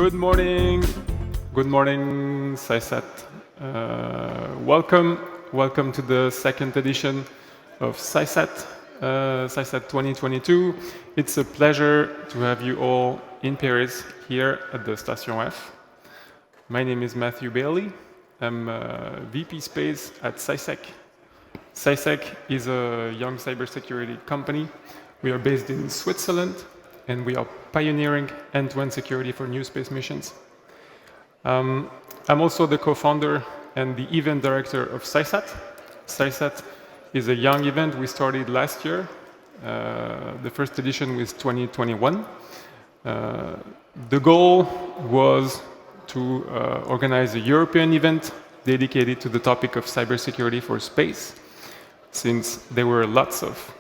Good morning, CYSAT. Welcome to the second edition of CYSAT, CYSAT 2022. It's a pleasure to have you all in Paris here at the Station F. My name is Matthew Bailey. I'm VP Space at CYSAT. CYSAT is a young cybersecurity company. We are based in Switzerland, and we are pioneering end-to-end security for new space missions. I'm also the co-founder and the event director of CYSAT. CYSAT is a young event we started last year. The first edition was 2021. The goal was to organize a European event dedicated to the topic of cybersecurity for space, since there were lots of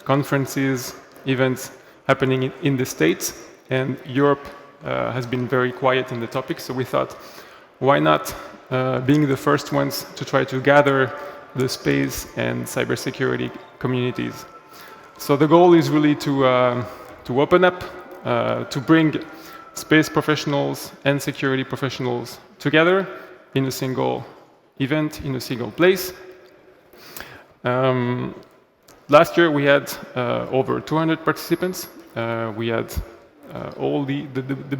conferences, events happening in the States, and Europe has been very quiet in the topic, so we thought, why not being the first ones to try to gather the space and cybersecurity communities. So the goal is really to open up, to bring space professionals and security professionals together in a single event, in a single place. Last year we had over 200 participants. We had all the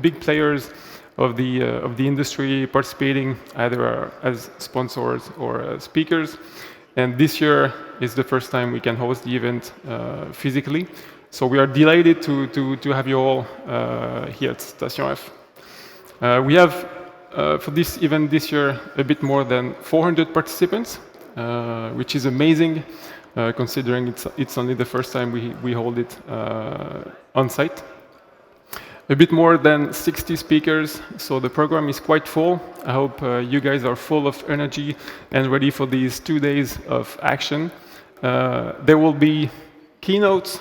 big players of the industry participating either as sponsors or as speakers. And this year is the first time we can host the event physically. So we are delighted to have you all here at Station F. We have for this event this year a bit more than 400 participants, which is amazing. Considering it's only the first time we hold it on site. A bit more than 60 speakers, so the program is quite full. I hope you guys are full of energy and ready for these 2 days of action. There will be keynotes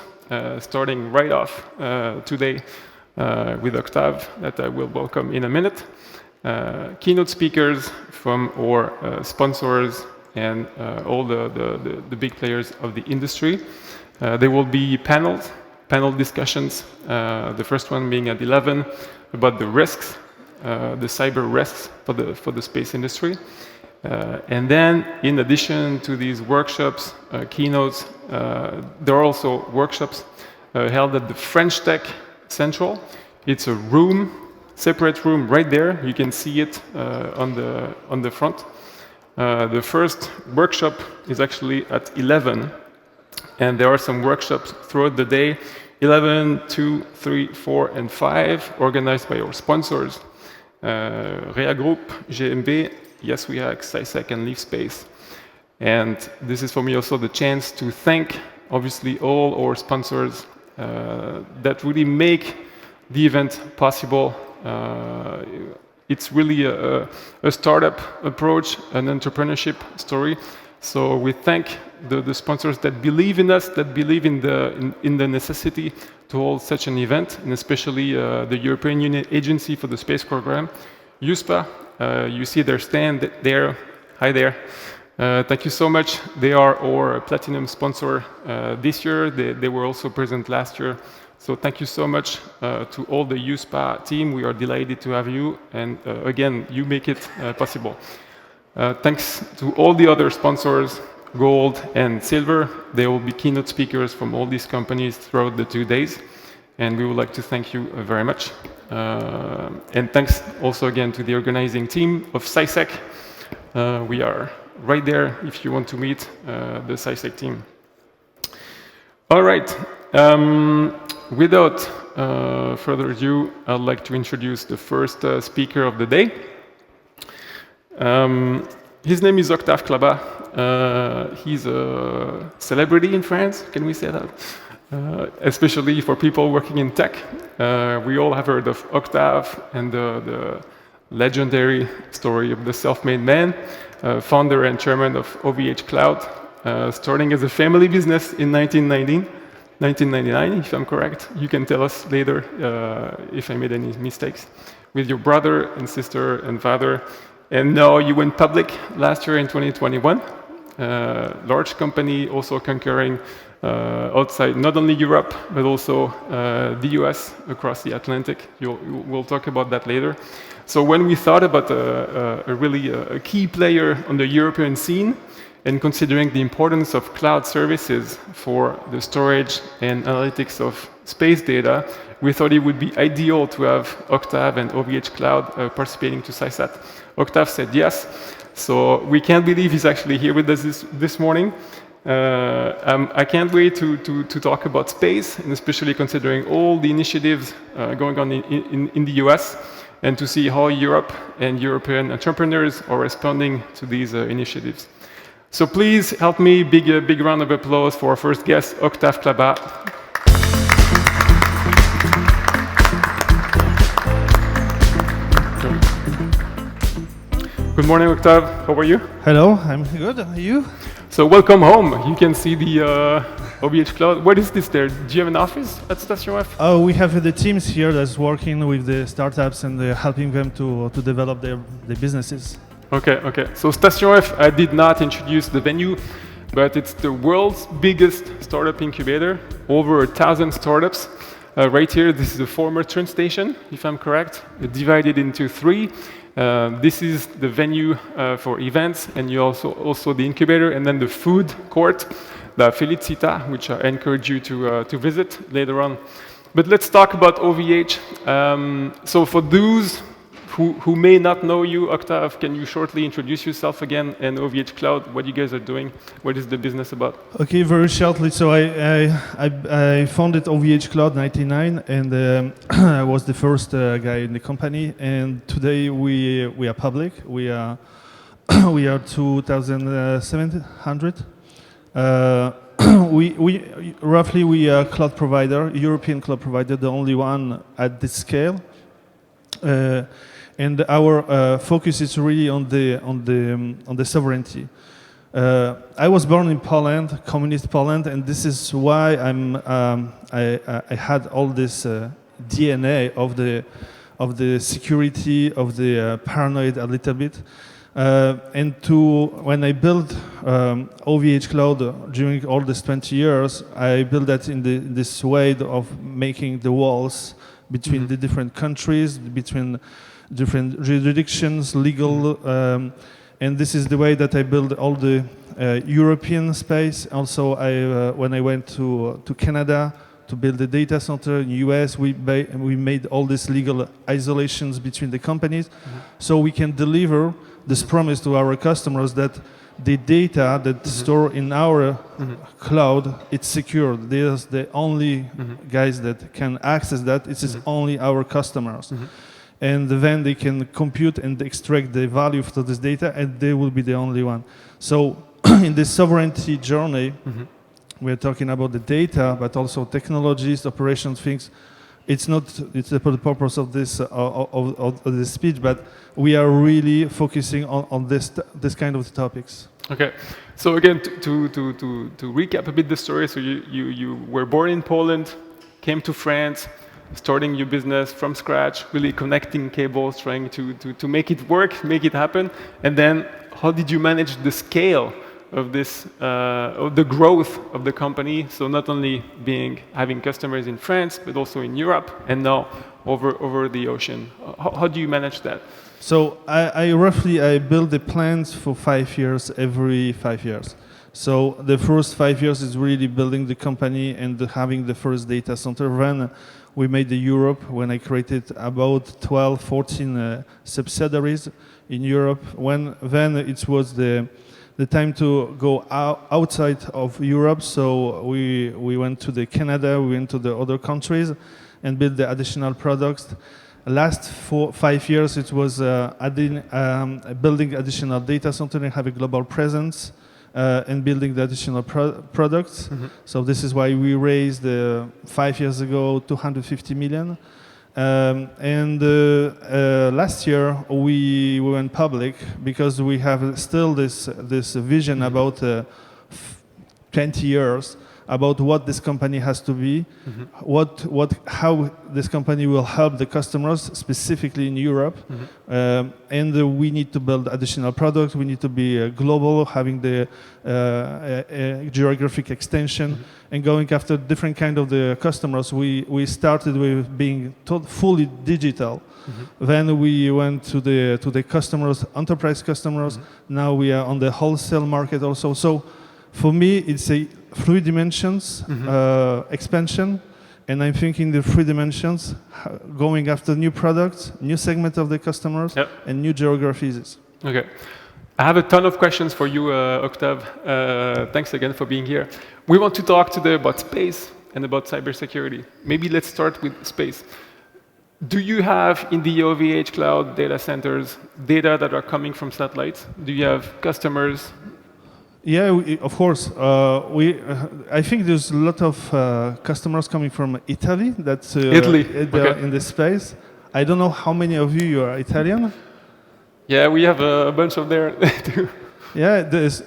starting right off today with Octave that I will welcome in a minute. Keynote speakers from our sponsors and all the big players of the industry. There will be panel discussions, the first one being at 11 about the risks, the cyber risks for the space industry. And then in addition to these workshops, keynotes, there are also workshops held at the French Tech Central. It's a room, separate room right there. You can see it on the front. The first workshop is actually at 11, and there are some workshops throughout the day, 11, 2, 3, 4, and 5, organized by our sponsors, Rea Group, GMB, Yes We Hack, CYSAT, and Leave Space. And this is for me also the chance to thank, obviously, all our sponsors that really make the event possible. It's really a startup approach, an entrepreneurship story. So we thank the sponsors that believe in us, that believe in the necessity to hold such an event, and especially the European Union Agency for the Space Program, EUSPA. You see their stand there. Hi there. Thank you so much. They are our platinum sponsor this year. They were also present last year. So thank you so much to all the EUSPA team. We are delighted to have you, and again, you make it possible. Thanks to all the other sponsors, Gold and Silver. There will be keynote speakers from all these companies throughout the 2 days, and we would like to thank you very much. And thanks also again to the organizing team of CYSAT. We are right there if you want to meet the CYSAT team. All right. Without further ado, I'd like to introduce the first speaker of the day. His name is Octave KLABA. He's a celebrity in France, can we say that? Especially for people working in tech. We all have heard of Octave and the legendary story of the self-made man, founder and chairman of OVH Cloud, starting as a family business in 1999, if I'm correct. You can tell us later if I made any mistakes. With your brother and sister and father. And now you went public last year in 2021. Large company also conquering outside not only Europe, but also the US, across the Atlantic. We'll talk about that later. So when we thought about a key player on the European scene, and considering the importance of cloud services for the storage and analytics of space data, we thought it would be ideal to have Octave and OVH Cloud participating to CYSAT. Octave said yes, so we can't believe he's actually here with us this morning. I can't wait to talk about space, and especially considering all the initiatives going on in the US, and to see how Europe and European entrepreneurs are responding to these initiatives. So please help me, big round of applause for our first guest, Octave KLABA. Good morning, Octave. How are you? Hello, I'm good. Are you? So welcome home. You can see the OVH Cloud. What is this there? Do you have an office at Station F? Oh, we have the teams here that's working with the startups and helping them to develop their businesses. Okay. So Station F, I did not introduce the venue, but it's the world's biggest startup incubator. Over 1,000 startups. Right here, this is a former train station, if I'm correct, divided into 3. This is the venue for events, and you also the incubator, and then the food court, the Felicita, which I encourage you to visit later on. But let's talk about OVH. So for those who may not know you, Octave, can you shortly introduce yourself again, and OVH Cloud, what you guys are doing? What is the business about? Okay, very shortly. So I founded OVH Cloud in 1999, and I was the first guy in the company. And today we are public. We are 2,700. We are cloud provider, European cloud provider, the only one at this scale. And our focus is really on the sovereignty. I was born in Poland, communist Poland, and this is why I had all this DNA of the security, of the paranoid a little bit. And when I built OVH Cloud during all these 20 years, I built that in this way of making the walls between the different countries, between different jurisdictions, legal, and this is the way that I build all the European space. Also, when I went to Canada to build the data center in the US, we made all these legal isolations between the companies, so we can deliver this promise to our customers that the data that store in our cloud, it's secure. There's the only guys that can access that. It is only our customers. And then they can compute and extract the value from this data, and they will be the only one. So in this sovereignty journey, we're talking about the data, but also technologies, operations, things. It's the purpose of this speech, but we are really focusing on this kind of topics. Okay, so again, to recap a bit the story, so you were born in Poland, came to France, starting your business from scratch, really connecting cables, trying to make it work, make it happen, and then how did you manage the scale of this, of the growth of the company? So not only having customers in France, but also in Europe, and now over the ocean. How do you manage that? So I build the plans for 5 years, every 5 years. So the first 5 years is really building the company and having the first data center. Then we made the Europe, when I created about 12, 14 subsidiaries in Europe. Then it was the time to go outside of Europe. So we went to Canada, we went to the other countries and built the additional products. Last 5 years, it was building additional data center and have a global presence. And building the additional products. So this is why we raised 5 years ago 250 million. Last year we went public because we have still this vision about 20 years about what this company has to be, how this company will help the customers, specifically in Europe. And we need to build additional products. We need to be global, having the geographic extension, and going after different kind of the customers. We started with being fully digital. Then we went to the customers, enterprise customers. Now we are on the wholesale market also. So for me, it's a 3 dimensions expansion, and I'm thinking the 3 dimensions, going after new products, new segment of the customers, and new geographies. Okay. I have a ton of questions for you, Octave. Thanks again for being here. We want to talk today about space and about cybersecurity. Maybe let's start with space. Do you have in the OVH Cloud data centers data that are coming from satellites? Do you have customers? Yeah, of course. I think there's a lot of customers coming from Italy. That's Italy. In the space. I don't know how many of you are Italian. Yeah, we have a bunch of there too. Yeah,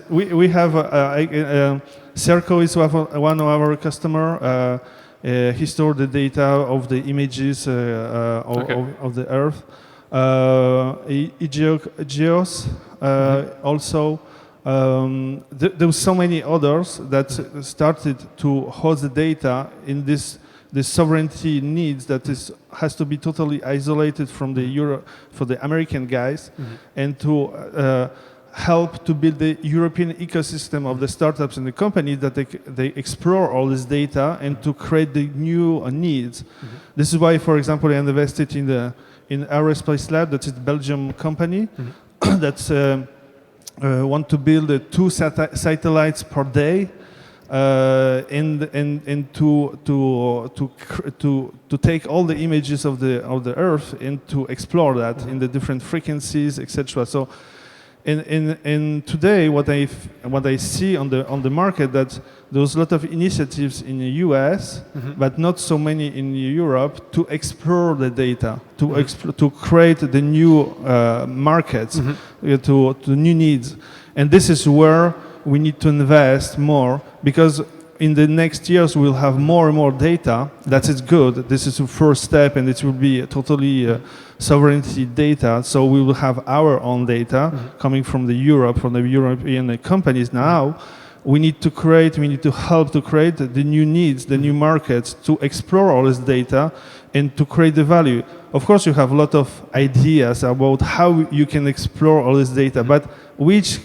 we have Serco is one of our customer. He stored the data of the images of the Earth. Geos also. There were so many others that started to host the data in this sovereignty needs that has to be totally isolated from the for the American guys, and to help to build the European ecosystem of the startups and the companies that they explore all this data and to create the new needs. This is why, for example, I invested in Aerospace Lab, that is a Belgium company that's want to build 2 satellites per day, and to take all the images of the Earth and to explore that in the different frequencies, etc. So, in today, what I see on the market, that there's a lot of initiatives in the US, but not so many in Europe, to explore the data, to create the new markets, to new needs, and this is where we need to invest more, because in the next years we'll have more and more data. That is good. This is the first step, and it will be totally sovereignty data. So we will have our own data coming from the European companies. Now we need to help to create the new needs, the new markets, to explore all this data and to create the value. Of course, you have a lot of ideas about how you can explore all this data, but which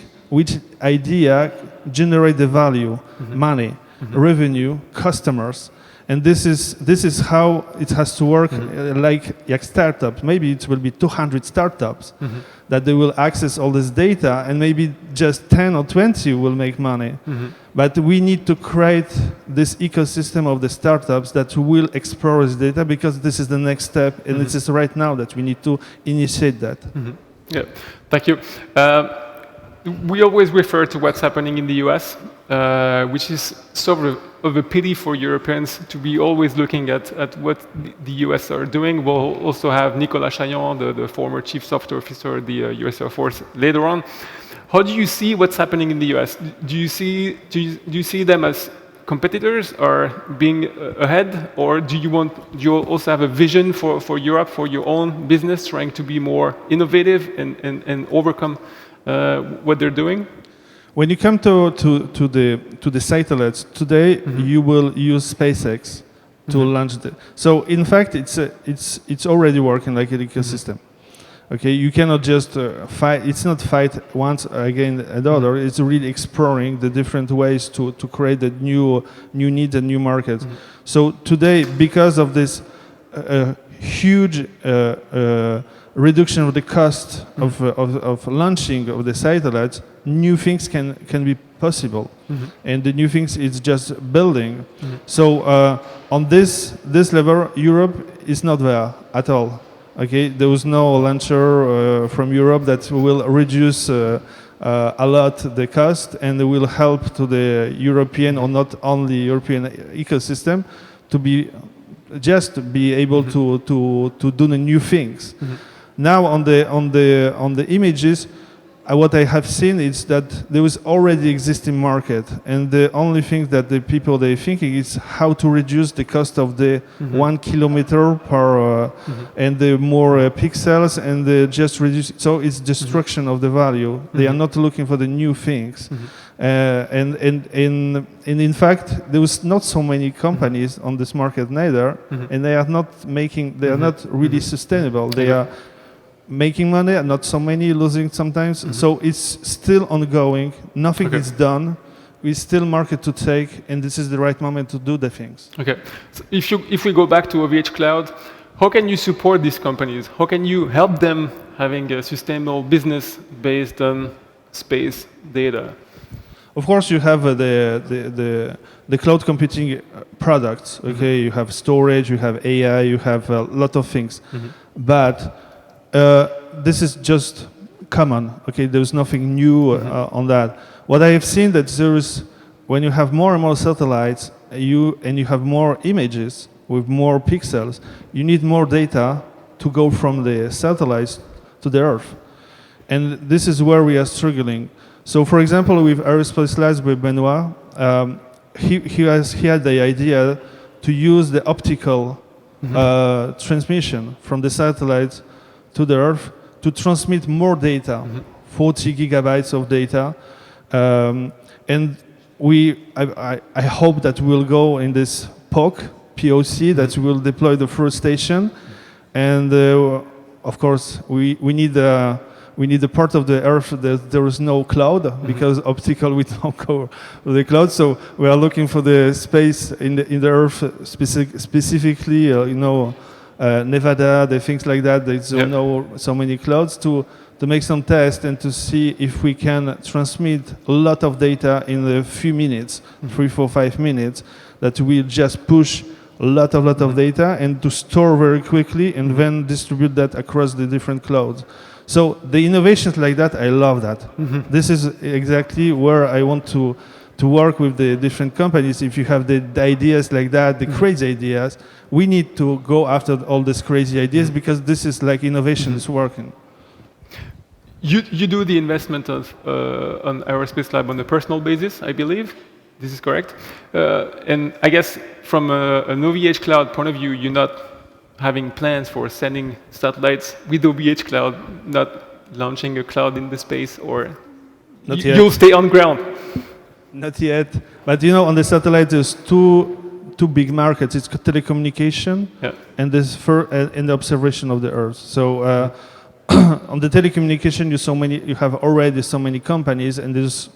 idea generate the value, money, revenue, customers, and this is how it has to work. Like startups, maybe it will be 200 startups that they will access all this data, and maybe just 10 or 20 will make money. But we need to create this ecosystem of the startups that will explore this data, because this is the next step, and it is right now that we need to initiate that. Yeah, thank you. We always refer to what's happening in the US, which is sort of a pity for Europeans to be always looking at what the US are doing. We'll also have Nicolas Chaillon, the former chief software officer of the US Air Force, later on. How do you see what's happening in the US? Do you see them as competitors or being ahead, or do you also have a vision for Europe, for your own business, trying to be more innovative and overcome what they're doing? When you come to the satellites today, you will use SpaceX to launch it. So in fact, it's already working like an ecosystem. Okay, you cannot just fight. It's not fight once against another. It's really exploring the different ways to create the new needs and new markets. So today, because of this huge reduction of the cost of launching of the satellites, new things can be possible, and the new things is just building. So on this level, Europe is not there at all. Okay, there was no launcher from Europe that will reduce a lot the cost and will help to the European, or not only European ecosystem, to be able to do the new things. Now on the images, what I have seen is that there is already existing market, and the only thing that the people they're thinking is how to reduce the cost of the 1 kilometer per and the more pixels, and just reduce. So it's destruction of the value. They are not looking for the new things, and in fact there was not so many companies on this market neither, and they are not making. They are not really sustainable. They are making money, and not so many, losing sometimes. So it's still ongoing. Nothing is done. We still market to take, and this is the right moment to do the things. Okay. So if we go back to OVH Cloud, how can you support these companies? How can you help them having a sustainable business based on space data? Of course, you have the cloud computing products. Okay, you have storage, you have AI, you have a lot of things, but this is just common. Okay, there's nothing new on that. What I have seen that there is, when you have more and more satellites, you have more images with more pixels, you need more data to go from the satellites to the Earth, and this is where we are struggling. So, for example, with Aerospace Labs with Benoit, he had the idea to use the optical transmission from the satellites to the Earth to transmit more data, 40 gigabytes of data, and I hope that we'll go in this POC that will deploy the first station, and of course we need a part of the Earth that there is no cloud, because optical we don't go with the cloud. So we are looking for the space in the Earth, specifically, Nevada, the things like that. There's no so many clouds to make some tests and to see if we can transmit a lot of data in a few minutes, 3, 4, 5 minutes, that will just push a lot of data and to store very quickly and then distribute that across the different clouds. So the innovations like that, I love that. This is exactly where I want to work with the different companies. If you have the ideas like that, the crazy ideas, we need to go after all these crazy ideas, because this is like innovation is working. You do the investment of on Aerospace Lab on a personal basis, I believe. This is correct. And I guess from an OVH Cloud point of view, you're not having plans for sending satellites with OVH Cloud, not launching a cloud in the space, or you'll stay on ground? Not yet. But on the satellite there's two big markets. It's telecommunication and the observation of the Earth. So on the telecommunication, you have already so many companies, and this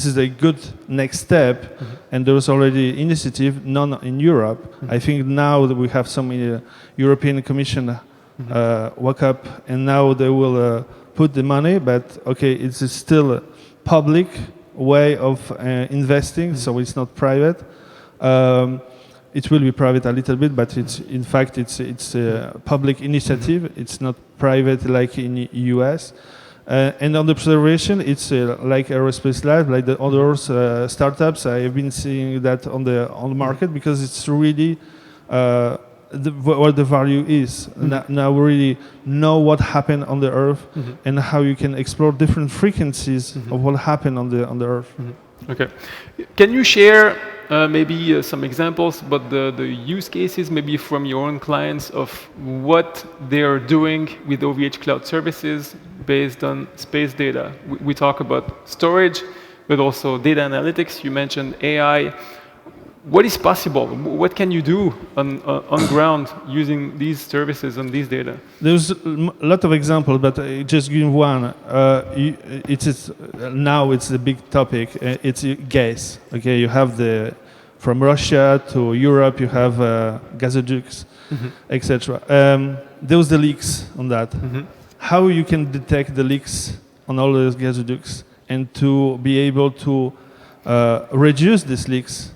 is a good next step. And there is already initiative, none in Europe. I think now that we have so many European Commission woke up, and now they will put the money. But okay, it's still a public way of investing, so it's not private. It will be private a little bit, but in fact it's a public initiative. It's not private like in US. And on the observation, it's like Aerospace Lab, like the other startups. I have been seeing that on the market, because it's really what the value is. Now we really know what happened on the Earth and how you can explore different frequencies of what happened on the Earth. Okay. Can you share maybe some examples, but the use cases maybe from your own clients of what they are doing with OVH Cloud services based on space data? We talk about storage, but also data analytics. You mentioned AI. What is possible? What can you do on ground using these services and these data? There's a lot of examples, but I just give one. Now it's a big topic. It's gas. Okay, you have from Russia to Europe, you have gasoducts, etc. There's the leaks on that. How you can detect the leaks on all those gasoducts and to be able to reduce these leaks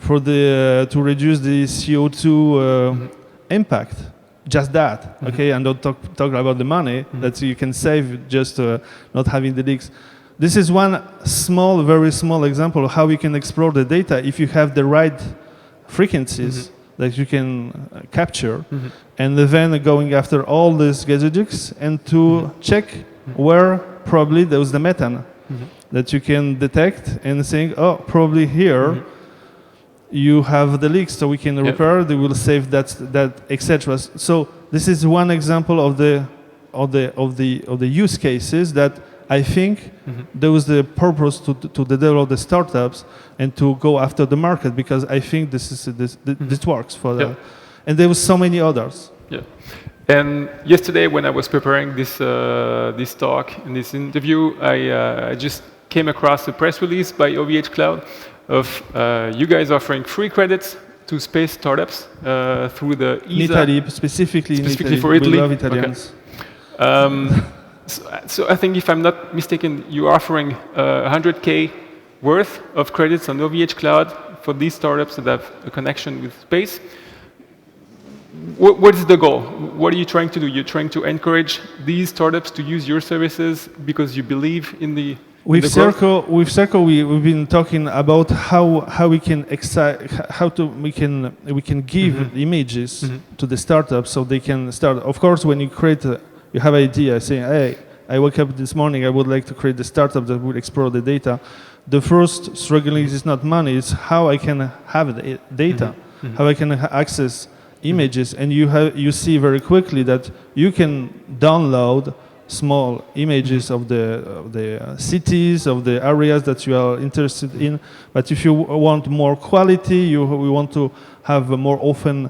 to reduce the CO2 impact. Just that, okay? And don't talk about the money that you can save just not having the leaks. This is one very small example of how we can explore the data if you have the right frequencies that you can capture, and then going after all these gasoducts and to check where probably there was the methane that you can detect and saying, oh, probably here you have the leaks, so we can repair. They will save that etc. So this is one example of the use cases that I think there was the purpose to develop the startups and to go after the market, because I think this works for them. And there was so many others. Yeah. And yesterday, when I was preparing this talk and this interview, I just came across a press release by OVH Cloud of you guys offering free credits to space startups through the ESA. In Italy, specifically in Italy. For Italy. We love Italians. Okay. So I think, if I'm not mistaken, you're offering 100K worth of credits on OVH Cloud for these startups that have a connection with space. What is the goal? What are you trying to do? You're trying to encourage these startups to use your services because you believe in the With Circle, we've been talking about how we can we can give images to the startups so they can start. Of course, when you create, you have an idea saying, hey, I woke up this morning, I would like to create the startup that will explore the data. The first struggling is not money; it's how I can have the data, how I can access images, and you see very quickly that you can download small images of the cities, of the areas that you are interested in. But if you want more quality, we want to have more often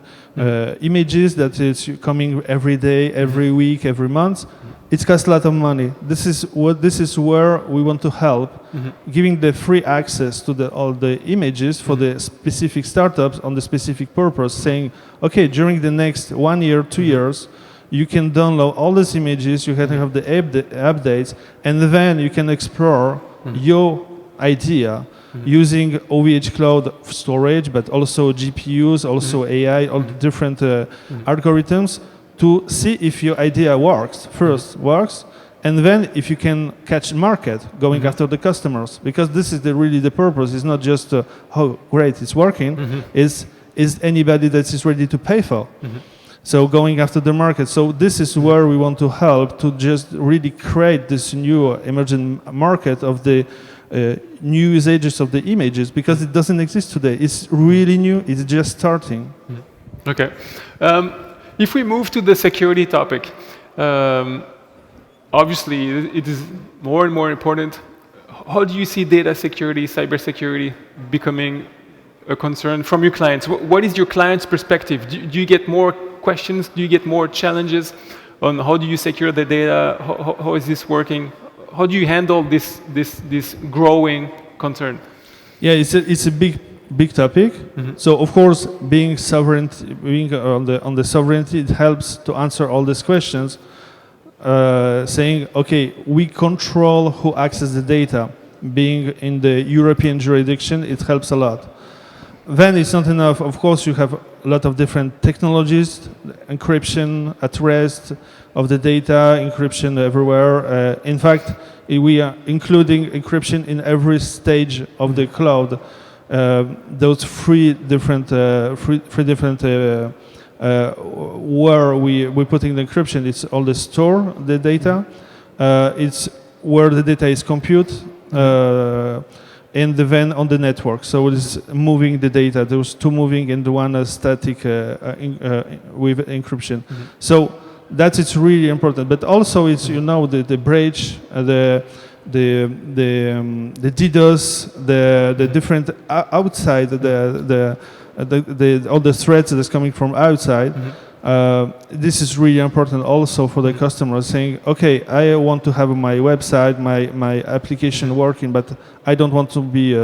images that is coming every day, every week, every month. It costs a lot of money. This is where we want to help, giving the free access to all the images for the specific startups on the specific purpose, saying, okay, during the next 1 year, 2 years, you can download all these images, you can have the updates, and then you can explore your idea using OVH Cloud storage, but also GPUs, also AI, all the different algorithms, to see if your idea works, and then if you can catch market going after the customers, because this is really the purpose. It's not just how great it's working, is anybody that is ready to pay for. So going after the market. So this is where we want to help to just really create this new emerging market of the new usages of the images, because it doesn't exist today. It's really new. It's just starting. Okay. If we move to the security topic, obviously it is more and more important. How do you see data security, cybersecurity becoming a concern from your clients? What is your client's perspective? Do you get more questions? Do you get more challenges on how do you secure the data? How is this working? How do you handle this growing concern? Yeah, it's a big topic. So of course, being on the sovereignty, it helps to answer all these questions. Saying, okay, we control who accesses the data. Being in the European jurisdiction, it helps a lot. Then it's not enough. Of course, you have a lot of different technologies, encryption at rest of the data, encryption everywhere. In fact, we are including encryption in every stage of the cloud. Those three different where we're putting the encryption. It's all the store the data. It's where the data is computed. And then on the network, so it's moving the data. There's two moving and one static with encryption. So it's really important. But also it's the bridge, the DDoS, the different outside all the threats that's coming from outside. This is really important also for the customer, saying, okay, I want to have my website, my application working, but I don't want to be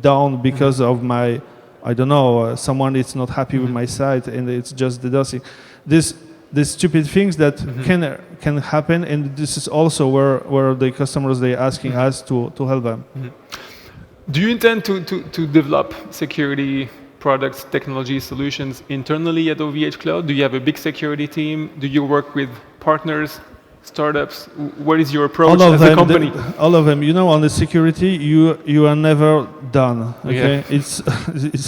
down because of my, I don't know, someone is not happy with my site and it's just DDoSing. These stupid things that can happen, and this is also where the customers, they're asking us to help them. Do you intend to develop security products, technology solutions internally at OVH Cloud? Do you have a big security team? Do you work with partners, startups? What is your approach as a company? All of them. On the security, you are never done. Okay,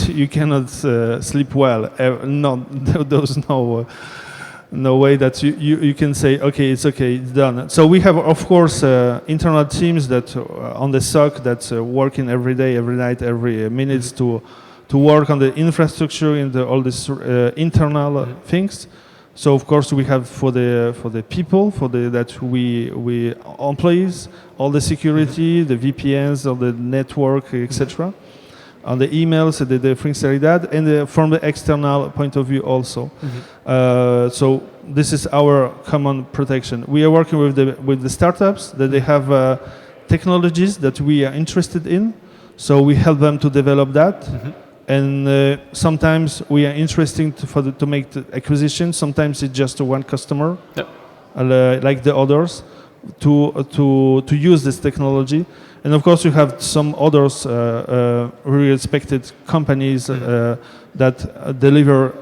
you cannot sleep well. There's no. no way that you can say, okay, it's done. So we have, of course, internal teams that on the SOC that's working every day, every night, every minute to work on the infrastructure and all these internal things. So of course we have for the people, that we employees, all the security, the VPNs, all the network, etc. On the emails, the things like that, and from the external point of view also. So this is our common protection. We are working with the startups that they have technologies that we are interested in, so we help them to develop that. And sometimes we are interesting to make the acquisition. Sometimes it's just one customer, like the others, to use this technology. And of course, you have some others, really respected companies that deliver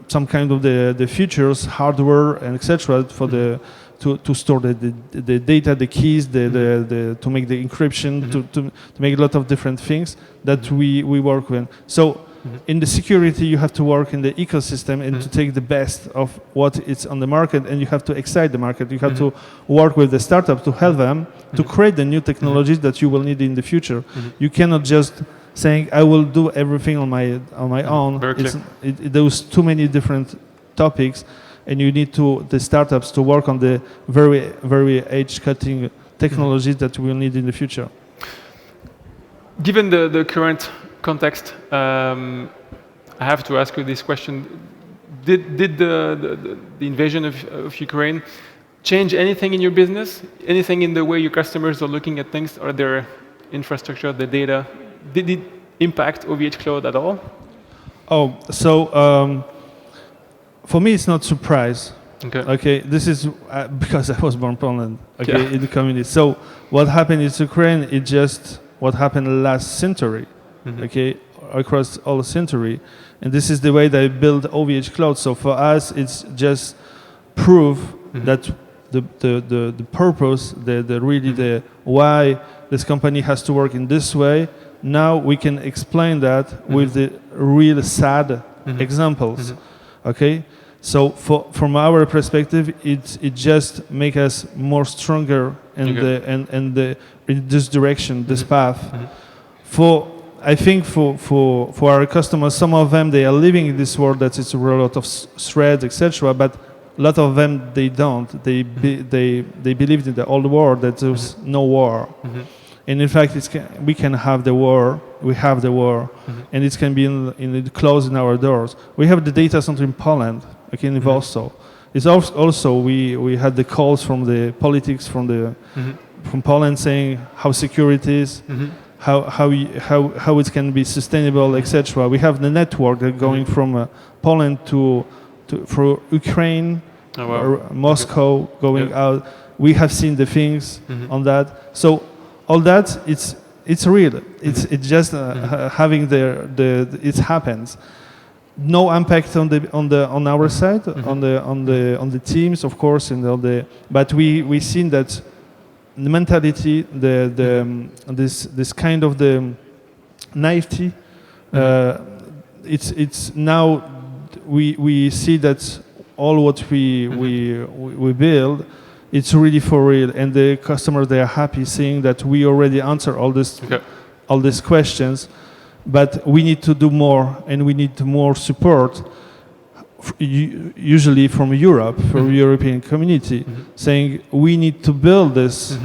some kind of the features, hardware, and etc. for to store the data, the keys, to make the encryption, to make a lot of different things that we work with. So in the security, you have to work in the ecosystem and to take the best of what is on the market, and you have to excite the market. You have to work with the startup to help them to create the new technologies that you will need in the future. You cannot just saying, I will do everything on my own. There's too many different topics, and you need the startups to work on the very, very edge-cutting technologies that we'll need in the future. Given the current context, I have to ask you this question. Did the invasion of Ukraine change anything in your business? Anything in the way your customers are looking at things, or their infrastructure, the data? Did it impact OVH Cloud at all? Oh, so for me, it's not surprise. Okay, this is because I was born in Poland. Okay, in the community. So what happened in Ukraine? It just what happened last century. Okay, across all the century, and this is the way they build OVH Cloud. So for us, it's just proof that the purpose, the why this company has to work in this way. Now we can explain that with the real sad examples. Okay, so from our perspective, it just makes us more stronger in this direction, this path. I think for our customers, some of them they are living in this world that it's a lot of threats, etc. But a lot of them they don't. They believe in the old world that there's no war. And in fact, we can have the war. We have the war, and it can be close in our doors. We have the data center in Poland, okay, in Warsaw. It's also we had the calls from the politics from Poland saying how secure it is. How it can be sustainable, etc. We have the network going from Poland for Ukraine, or Moscow going out. We have seen the things on that. So all that it's real. It's just having it happens. No impact on our side, on the teams, of course, and but we seen that. The mentality, this kind of the naivety, it's now we see that all what we build, it's really for real, and the customers they are happy seeing that we already answer all these questions, but we need to do more, and we need more support. Usually from Europe, from European community, saying we need to build this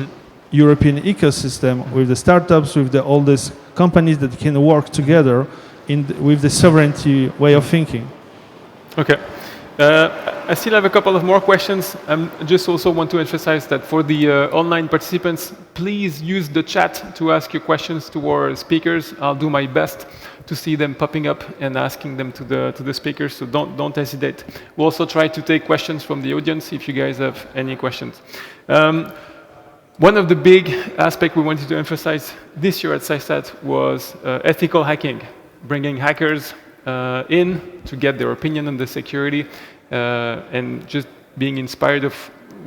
European ecosystem with the startups, with all these companies that can work together with the sovereignty way of thinking. Okay. I still have a couple of more questions. I just also want to emphasize that for the online participants, please use the chat to ask your questions to our speakers. I'll do my best to see them popping up and asking them to the speakers, so don't hesitate. We'll also try to take questions from the audience if you guys have any questions. One of the big aspects we wanted to emphasize this year at CYSAT was ethical hacking, bringing hackers in to get their opinion on the security and just being inspired of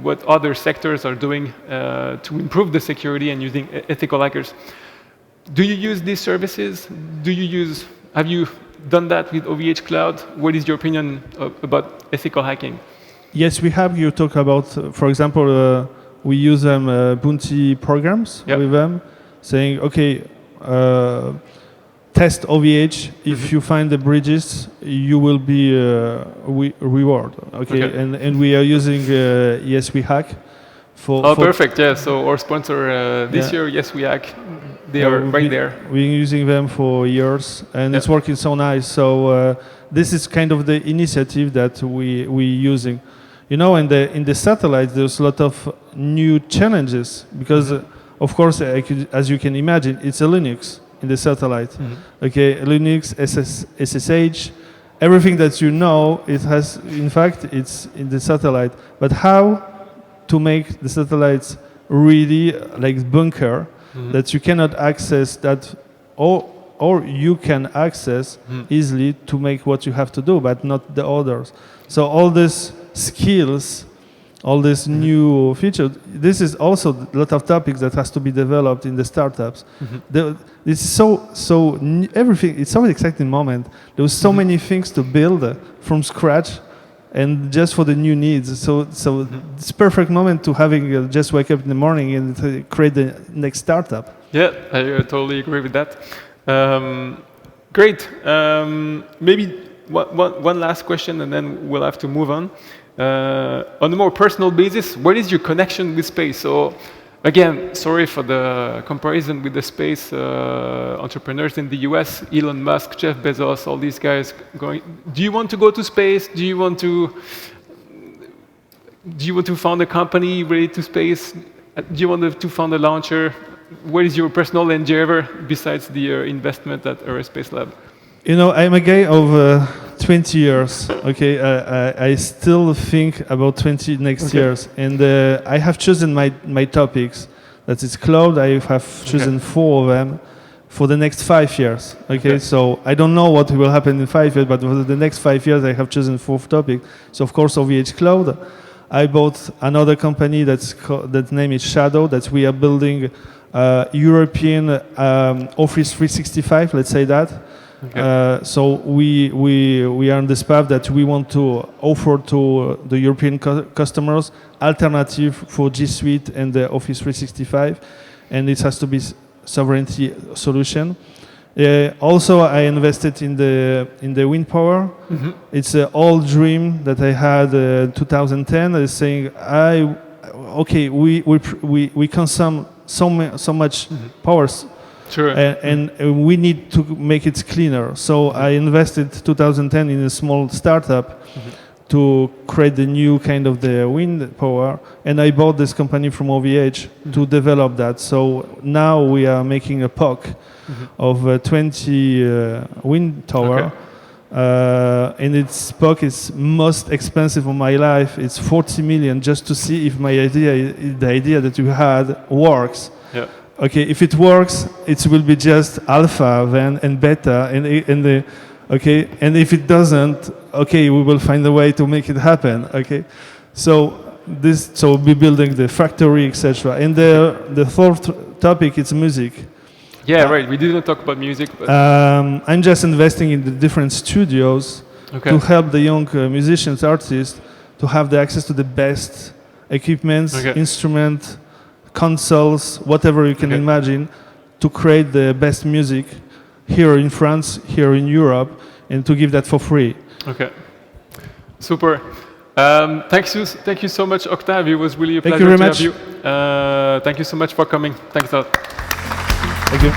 what other sectors are doing to improve the security and using ethical hackers. Do you use these services? Have you done that with OVH Cloud? What is your opinion about ethical hacking? Yes, we have. You talk about, for example, we use them bounty programs with them, saying, okay, test OVH. If you find the bridges, you will be reward. Okay, and we are using Yes We Hack. For perfect. Yeah. So our sponsor this year, Yes We Hack. They are right there. We've been using them for years, and it's working so nice. So this is kind of the initiative that we using. You know, in the satellites, there's a lot of new challenges because, of course, as you can imagine, it's a Linux in the satellite. Okay, Linux, SSH, everything that you know, it has. In fact, it's in the satellite. But how to make the satellites really like bunker that you cannot access that, or you can access easily to make what you have to do, but not the others. So all these skills, all these new features, this is also a lot of topics that has to be developed in the startups. It's everything. It's so exciting moment. There was so many things to build from scratch, and just for the new needs. So it's perfect moment to having just wake up in the morning and to create the next startup. Yeah, I totally agree with that. Great. Maybe one last question, and then we'll have to move on. On a more personal basis, what is your connection with space? So, again, sorry for the comparison with the space entrepreneurs in the US, Elon Musk, Jeff Bezos, all these guys going. Do you want to go to space? Do you want to found a company related to space? Do you want to found a launcher? What is your personal endeavor besides the investment at Aerospace Lab? You know, I'm a guy of 20 years. Okay, I still think about 20 next years, and I have chosen my topics. That is cloud. I have chosen 4 of them for the next 5 years. Okay, so I don't know what will happen in 5 years, but for the next 5 years, I have chosen 4 topics. So of course, OVH Cloud. I bought another company that name is Shadow. That we are building European Office 365. Let's say that. So we are on this path that we want to offer to the European customers alternative for G Suite and the Office 365, and it has to be sovereignty solution. Also, I invested in the wind power. It's an old dream that I had 2010. I was saying, we consume so much power. Sure. And we need to make it cleaner. So I invested 2010 in a small startup to create the new kind of the wind power, and I bought this company from OVH to develop that. So now we are making a POC of 20 wind tower, and its POC is most expensive of my life. It's 40 million just to see if the idea that you had works. Yeah. Okay, if it works, it will be just alpha then and beta, and if it doesn't, okay, we will find a way to make it happen. Okay, so we'll be building the factory, etc. And the fourth topic is music. Yeah, right. We didn't talk about music, but I'm just investing in the different studios to help the young musicians, artists, to have the access to the best equipments, instrument, consoles, whatever you can imagine, to create the best music here in France, here in Europe, and to give that for free. Okay. Super. Thank you so much, Octave. It was really a pleasure to have you. Thank you so much for coming. Thanks a lot. Thank you.